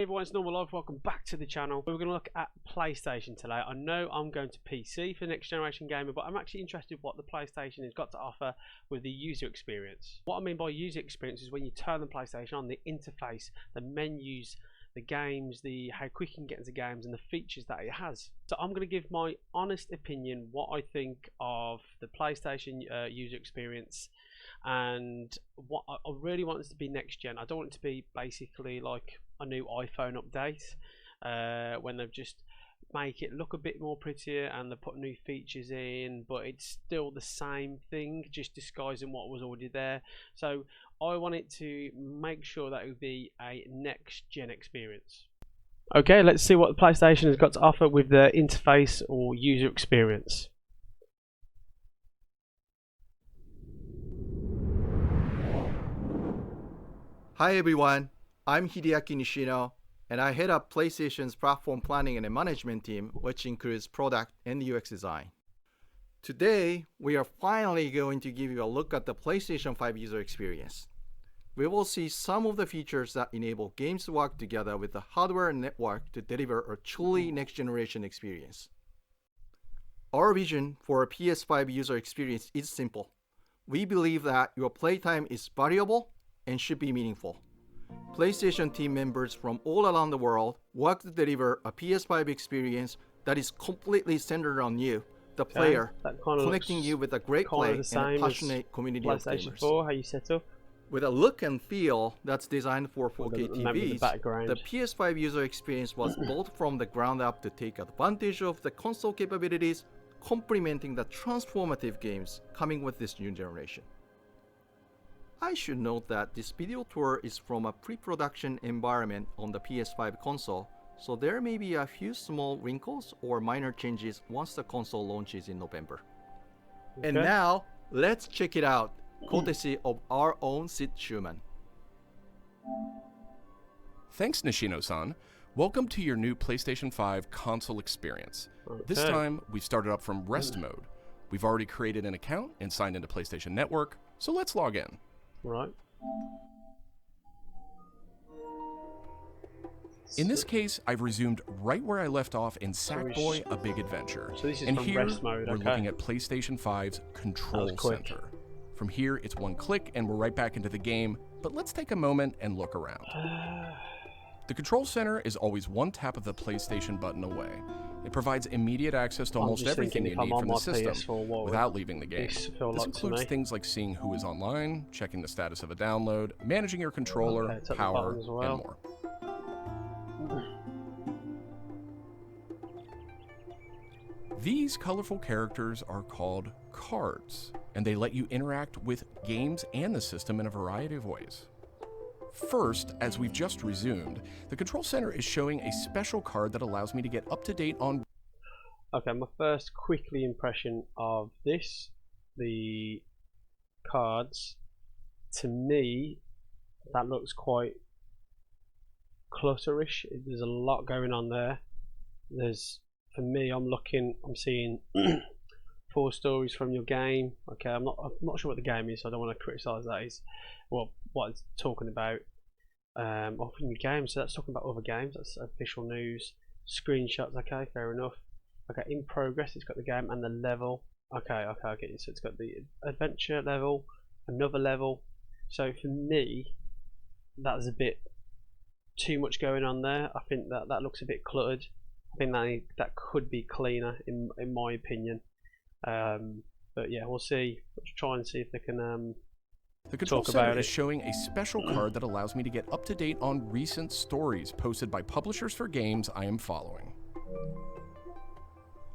Hey everyone, it's Normal Life. Welcome back to the channel. We're going to look at PlayStation today. I know I'm going to PC for the next generation gamer, but I'm actually interested in what the PlayStation has got to offer with the user experience. What I mean by user experience is when you turn the PlayStation on, the interface, the menus, the games, how quick you can get into games, and the features that it has. So I'm going to give my honest opinion, what I think of the PlayStation user experience, and what I really want this to be next gen. I don't want it to be basically like a new iPhone update when they've just make it look a bit more prettier and they put new features in, but it's still the same thing, just disguising what was already there. So I want it to make sure that it would be a next gen experience. Okay, let's see what the PlayStation has got to offer with the interface or user experience. Hi everyone, I'm Hideaki Nishino, and I head up PlayStation's platform planning and management team, which includes product and UX design. Today, we are finally going to give you a look at the PlayStation 5 user experience. We will see some of the features that enable games to work together with the hardware and network to deliver a truly next-generation experience. Our vision for a PS5 user experience is simple. We believe that your playtime is valuable and should be meaningful. PlayStation team members from all around the world work to deliver a PS5 experience that is completely centered on you, the player, connecting you with a great play and a passionate community of PlayStation gamers. 4, how you set up. With a look and feel that's designed for 4K TVs, the PS5 user experience was built from the ground up to take advantage of the console capabilities, complementing the transformative games coming with this new generation. I should note that this video tour is from a pre-production environment on the PS5 console, so there may be a few small wrinkles or minor changes once the console launches in November. Okay. And now, let's check it out, courtesy of our own Sid Schumann. Thanks, Nishino-san. Welcome to your new PlayStation 5 console experience. Okay. This time, we've started up from rest mode. We've already created an account and signed into PlayStation Network, so let's log in. Right. In this case, I've resumed right where I left off in Sackboy: A Big Adventure. So this is and from here, rest mode, we're looking at PlayStation 5's Control Center. From here, it's one click and we're right back into the game, but let's take a moment and look around. The Control Center is always one tap of the PlayStation button away. It provides immediate access to almost everything you need from the system without leaving the game. This includes things like seeing who is online, checking the status of a download, managing your controller, power, and more. These colorful characters are called cards, and they let you interact with games and the system in a variety of ways. First, as we've just resumed, the Control Center is showing a special card that allows me to get up to date on... Okay, my first quickly impression of this, the cards, to me, that looks quite clutterish. There's a lot going on there. For me, I'm seeing 4 stories from your game. Okay, I'm not sure what the game is, so I don't want to criticize that. Is well, what it's talking about. Often your game, so that's talking about other games. That's official news. Screenshots. Okay, fair enough. Okay, in progress. It's got the game and the level. Okay, I get it. So it's got the adventure level, another level. So for me, that's a bit too much going on there. I think that looks a bit cluttered. I think that could be cleaner in my opinion. But yeah, we'll see. Let's try and see if they can the Control Center is showing a special card that allows me to get up to date on recent stories posted by publishers for games I am following.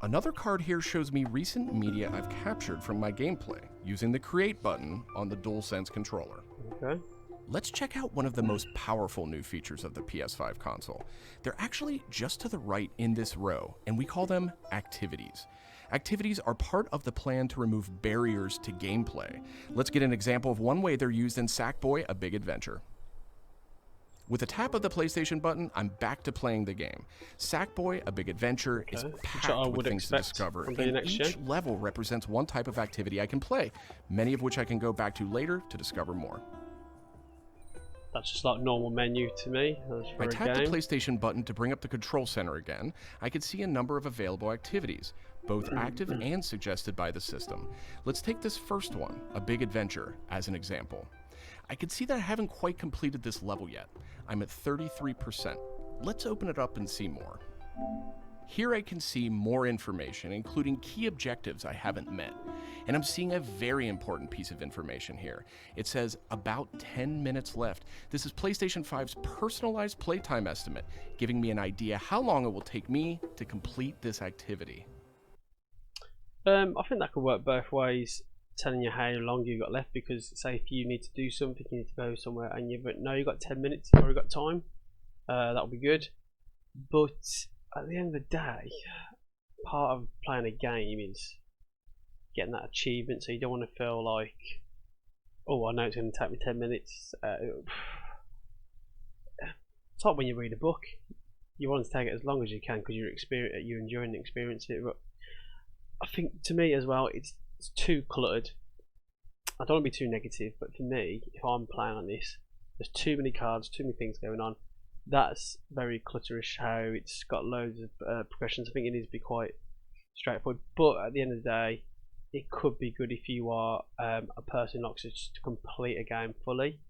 Another card here shows me recent media I've captured from my gameplay using the Create button on the DualSense controller. Okay. Let's check out one of the most powerful new features of the PS5 console. They're actually just to the right in this row, and we call them activities. Activities are part of the plan to remove barriers to gameplay. Let's get an example of one way they're used in Sackboy: A Big Adventure. With a tap of the PlayStation button, I'm back to playing the game. Sackboy: A Big Adventure is packed with things to discover, and each level represents one type of activity I can play, many of which I can go back to later to discover more. That's just like normal menu to me. I tapped the PlayStation button to bring up the control center again. I could see a number of available activities, both active and suggested by the system. Let's take this first one, a big adventure, as an example. I can see that I haven't quite completed this level yet. I'm at 33%. Let's open it up and see more. Here I can see more information, including key objectives I haven't met. And I'm seeing a very important piece of information here. It says about 10 minutes left. This is PlayStation 5's personalized playtime estimate, giving me an idea how long it will take me to complete this activity. I think that could work both ways, telling you how long you've got left, because say if you need to do something, you need to go somewhere and you've got 10 minutes, you've already got time, that'll be good. But at the end of the day, part of playing a game is getting that achievement, so you don't want to feel like, oh, I know it's going to take me 10 minutes. It's like when you read a book, you want to take it as long as you can because you're enjoying the experience of it. But I think to me as well, it's too cluttered. I don't want to be too negative, but for me, if I'm playing on this, there's too many cards, too many things going on. That's very clutterish how it's got loads of progressions. I think it needs to be quite straightforward, but at the end of the day, it could be good if you are a person who likes to just complete a game fully.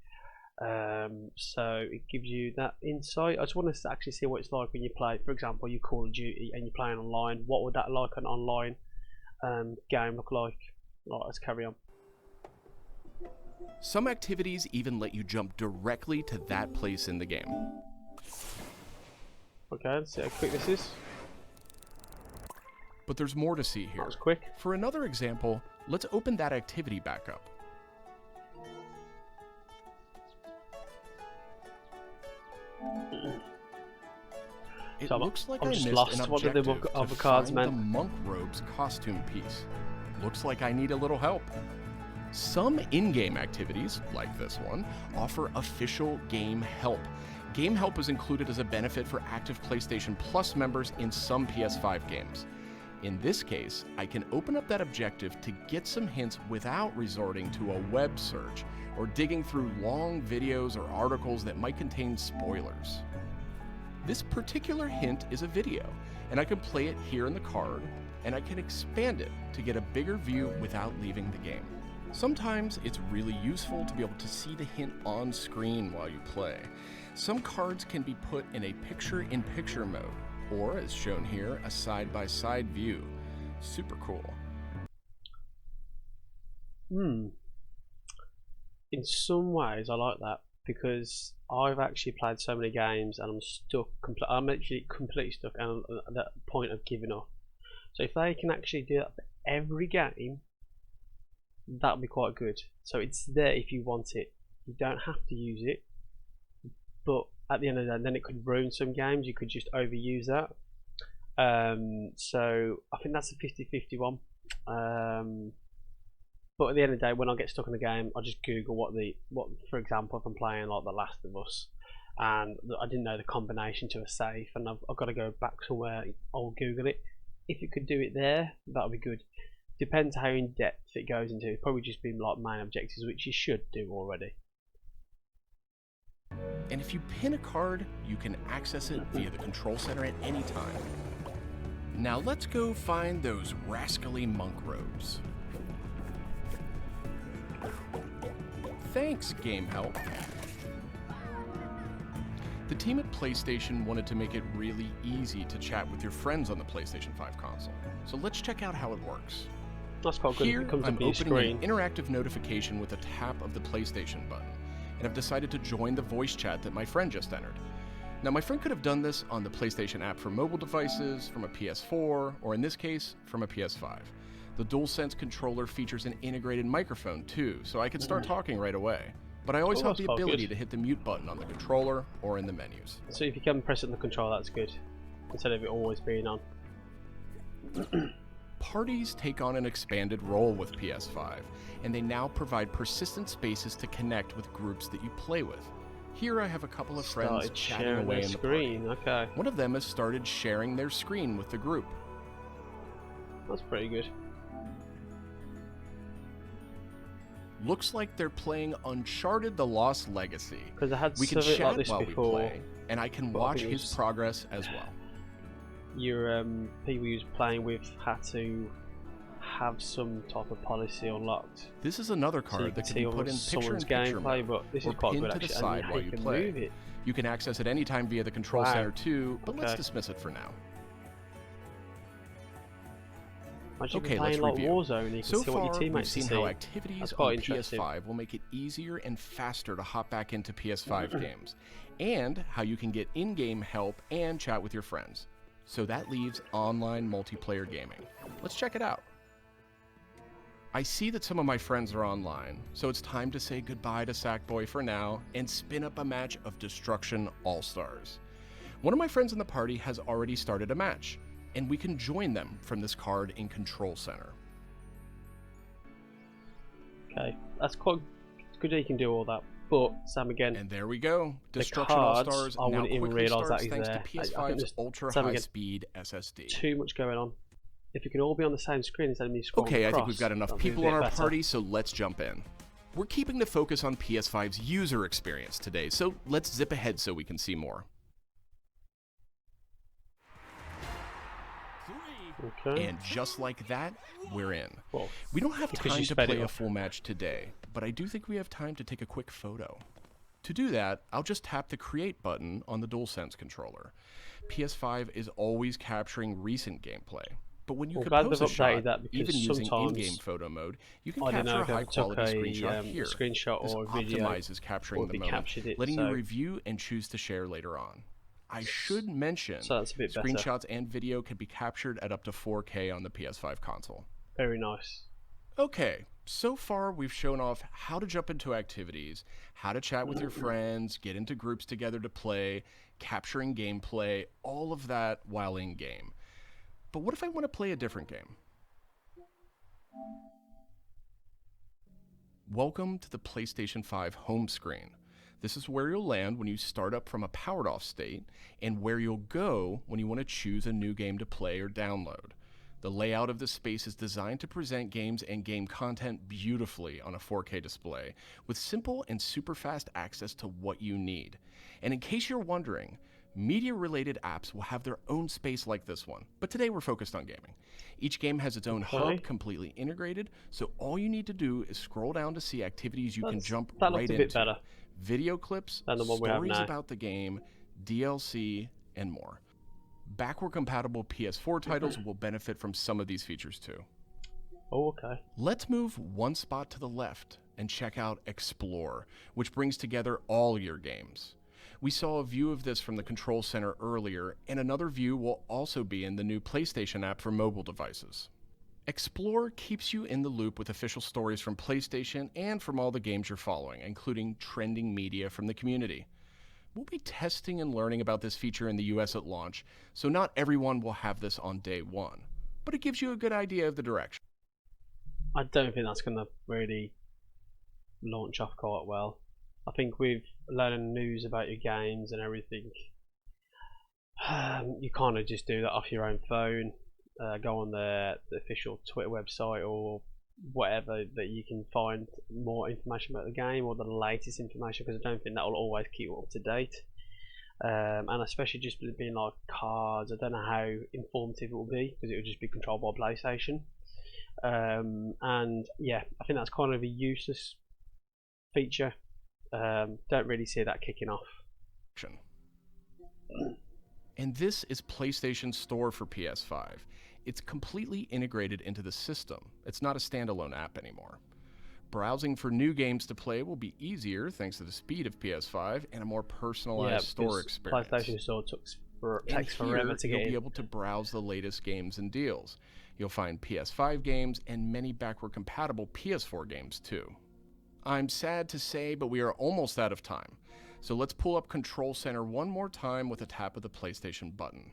So it gives you that insight. I just want to actually see what it's like when you play, for example, you Call of Duty and you're playing online. What would that like an online game look like? Right, let's carry on. Some activities even let you jump directly to that place in the game. Okay, let's see how quick this is. But there's more to see here. That was quick. For another example, let's open that activity back up. It looks like I missed an objective to find the monk robe's costume piece. Looks like I need a little help. Some in-game activities, like this one, offer official game help. Game help is included as a benefit for active PlayStation Plus members in some PS5 games. In this case, I can open up that objective to get some hints without resorting to a web search or digging through long videos or articles that might contain spoilers. This particular hint is a video, and I can play it here in the card, and I can expand it to get a bigger view without leaving the game. Sometimes it's really useful to be able to see the hint on screen while you play. Some cards can be put in a picture-in-picture mode, or as shown here, a side-by-side view. Super cool. In some ways I like that, because I've actually played so many games and I'm stuck. I'm actually completely stuck and I'm at that point of giving up. So if they can actually do that for every game, that would be quite good. So it's there if you want it. You don't have to use it, but at the end of the day, then it could ruin some games. You could just overuse that. So I think that's a 50-50 one. But at the end of the day, when I get stuck in the game, I just Google what, for example, if I'm playing like The Last of Us, and I didn't know the combination to a safe, and I've got to go back somewhere. I'll Google it. If it could do it there, that would be good. Depends how in depth it goes into. It'd probably just be like main objectives, which you should do already. And if you pin a card, you can access it via the control center at any time. Now let's go find those rascally monk robes. Thanks, Game Help. The team at PlayStation wanted to make it really easy to chat with your friends on the PlayStation 5 console. So let's check out how it works. That's quite good. Here, it comes I'm up opening screen. an interactive notification with a tap of the PlayStation button, and I've decided to join the voice chat that my friend just entered. Now, my friend could have done this on the PlayStation app for mobile devices, from a PS4, or in this case, from a PS5. The DualSense controller features an integrated microphone too, so I can start talking right away. But I always have the ability to hit the mute button on the controller or in the menus. So if you can press it on the controller, that's good, instead of it always being on. Parties take on an expanded role with PS5, and they now provide persistent spaces to connect with groups that you play with. Here I have a couple of friends chatting away in the screen. party. Okay. One of them has started sharing their screen with the group. That's pretty good. Looks like they're playing Uncharted: The Lost Legacy. Because I had We can something chat like this while before. we play, and I can but I watch think it his was- progress as well. Your people you was playing with had to have some type of policy unlocked. This is another So you card can that can see be put in almost someone's picture-in-picture gameplay, mode, but this or is quite pinned good to the actually. side and while you you can play. move it. You can access it anytime via the control Wow. center too, but let's Okay. dismiss it for now. Imagine Okay, playing let's like review. Warzone, and you can So see what your far, we've teammates seen see. how activities That's quite on interesting. PS5 will make it easier and faster to hop back into PS5 games, and how you can get in-game help and chat with your friends. So that leaves online multiplayer gaming. Let's check it out. I see that some of my friends are online, so it's time to say goodbye to Sackboy for now and spin up a match of Destruction All-Stars. One of my friends in the party has already started a match, and we can join them from this card in Control Center. Okay, that's quite good that you can do all that. But Sam, again, And there we go. the Destruction cards, All-Stars I now wouldn't even quickly realise that starts is thanks there. to I think PS5's there's ultra Sam, again, high-speed SSD. too much going on. If you can all be on the same screen instead of me scrolling Okay, I think across, we've got enough that'd be a people bit on our better. party, so let's jump in. We're keeping the focus on PS5's user experience today, so let's zip ahead so we can see more. Okay. And just like that, we're in. Well, We don't have because time you to sped it play a up. full match today, but I do think we have time to take a quick photo. To do that, I'll just tap the Create button on the DualSense controller. PS5 is always capturing recent gameplay, but when you Well, glad compose they've a shot, updated that because even using sometimes in-game photo mode, you can I don't capture know a if I took high-quality a screenshot here. screenshot This or a video, optimizes capturing or the if it moment, captured it, letting so- you review and choose to share later on. I should mention, so that's a bit better. screenshots and video can be captured at up to 4K on the PS5 console. Very nice. Okay, so far we've shown off how to jump into activities, how to chat with your friends, get into groups together to play, capturing gameplay, all of that while in game. But what if I want to play a different game? Welcome to the PlayStation 5 home screen. This is where you'll land when you start up from a powered off state, and where you'll go when you want to choose a new game to play or download. The layout of this space is designed to present games and game content beautifully on a 4K display, with simple and super fast access to what you need. And in case you're wondering, media-related apps will have their own space like this one, but today we're focused on gaming. Each game has its own Okay. hub, completely integrated, so all you need to do is scroll down to see activities you can jump that right looked a into. bit better Video clips, than the one we have stories now. about the game, DLC, and more. Backward compatible PS4 titles will benefit from some of these features too. Oh, okay. Let's move one spot to the left and check out Explore, which brings together all your games. We saw a view of this from the Control Center earlier, and another view will also be in the new PlayStation app for mobile devices. Explore keeps you in the loop with official stories from PlayStation and from all the games you're following, including trending media from the community. We'll be testing and learning about this feature in the US at launch, so not everyone will have this on day one, but it gives you a good idea of the direction. I don't think that's going to really launch off quite well. I think with learning news about your games and everything, you kind of just do that off your own phone. Go on the official Twitter website or whatever that you can find more information about the game or the latest information, because I don't think that will always keep up to date. And especially just being like cards, I don't know how informative it will be because it will just be controlled by PlayStation. And yeah, I think that's kind of a useless feature. Don't really see that kicking off. And this is PlayStation's store for PS5. It's completely integrated into the system. It's not a standalone app anymore. Browsing for new games to play will be easier thanks to the speed of PS5 and a more personalized store experience. PlayStation Store takes forever to get you'll in. be able to browse the latest games and deals. You'll find PS5 games and many backward-compatible PS4 games too. I'm sad to say, but we are almost out of time. So let's pull up Control Center one more time with a tap of the PlayStation button.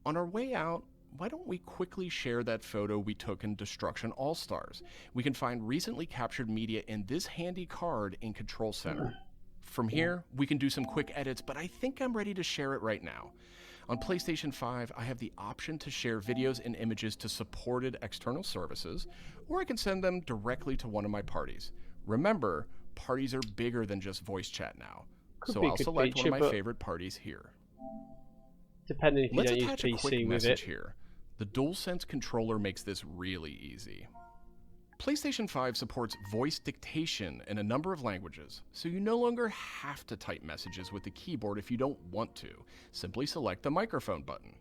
On our way out, why don't we quickly share that photo we took in Destruction All-Stars? We can find recently captured media in this handy card in Control Center. From here, we can do some quick edits, but I think I'm ready to share it right now. On PlayStation 5, I have the option to share videos and images to supported external services, or I can send them directly to one of my parties. Remember, parties are bigger than just voice chat now. Could So be a I'll good select feature, one of my but favorite parties here. depending if you Let's don't use attach a quick PC with message it. here. The DualSense controller makes this really easy. PlayStation 5 supports voice dictation in a number of languages, so you no longer have to type messages with the keyboard if you don't want to. Simply select the microphone button.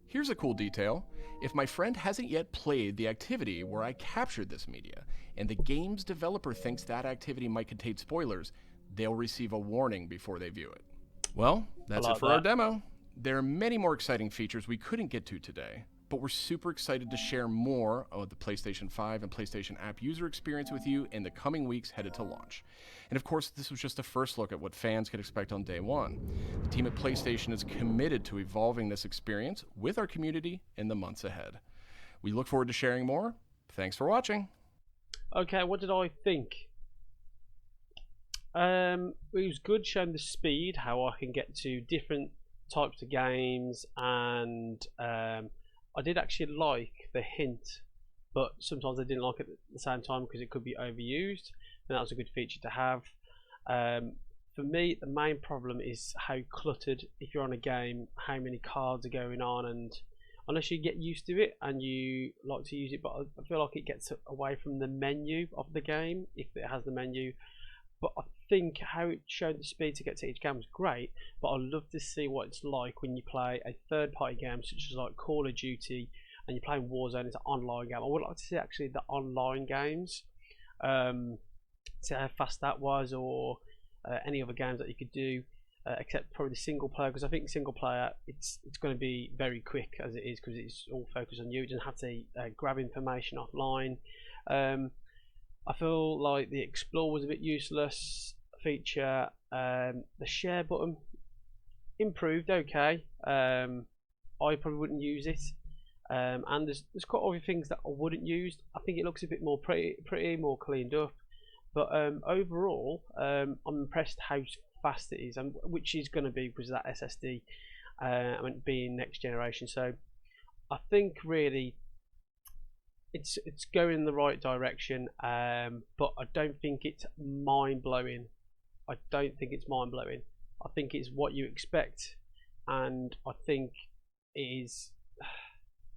Here's a cool detail. If my friend hasn't yet played the activity where I captured this media, and the game's developer thinks that activity might contain spoilers, they'll receive a warning before they view it. Well, that's like it for that. our demo. There are many more exciting features we couldn't get to today, but we're super excited to share more of the PlayStation 5 and PlayStation app user experience with you in the coming weeks headed to launch. And of course, this was just the first look at what fans could expect on day one. The team at PlayStation is committed to evolving this experience with our community in the months ahead. We look forward to sharing more. Thanks for watching. Okay, what did I think? It was good showing the speed, how I can get to different types of games, and I did actually like the hint, but sometimes I didn't like it at the same time because it could be overused, and that was a good feature to have. For me, the main problem is how cluttered, if you're on a game, how many cards are going on, and unless you get used to it and you like to use it, but I feel like it gets away from the menu of the game, if it has the menu. But I think how it showed the speed to get to each game was great, but I'd love to see what it's like when you play a third-party game such as like Call of Duty and you're playing Warzone. It's an online game. I would like to see actually the online games, see how fast that was, or any other games that you could do, except probably the single player, because I think single player it's going to be very quick as it is, because it's all focused on you. You don't have to grab information offline. I feel like the explore was a bit useless feature. The share button improved, okay. I probably wouldn't use it. And there's quite other things that I wouldn't use. I think it looks a bit more pretty, more cleaned up. But overall, I'm impressed how fast it is, and which is going to be because of that SSD being next generation. So I think really it's going in the right direction, but I don't think it's mind blowing. I don't think it's mind blowing. I think it's what you expect, and I think it is.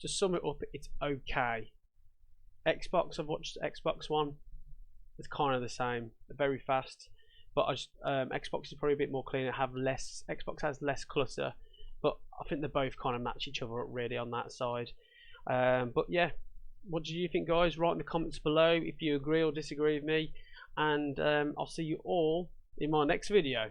To sum it up, it's okay. Xbox, I've watched Xbox One. It's kind of the same, very fast. But Xbox is probably a bit more clean. Xbox has less clutter, but I think they both kind of match each other up really on that side. But yeah, what do you think, guys? Write in the comments below if you agree or disagree with me, and I'll see you all in my next video.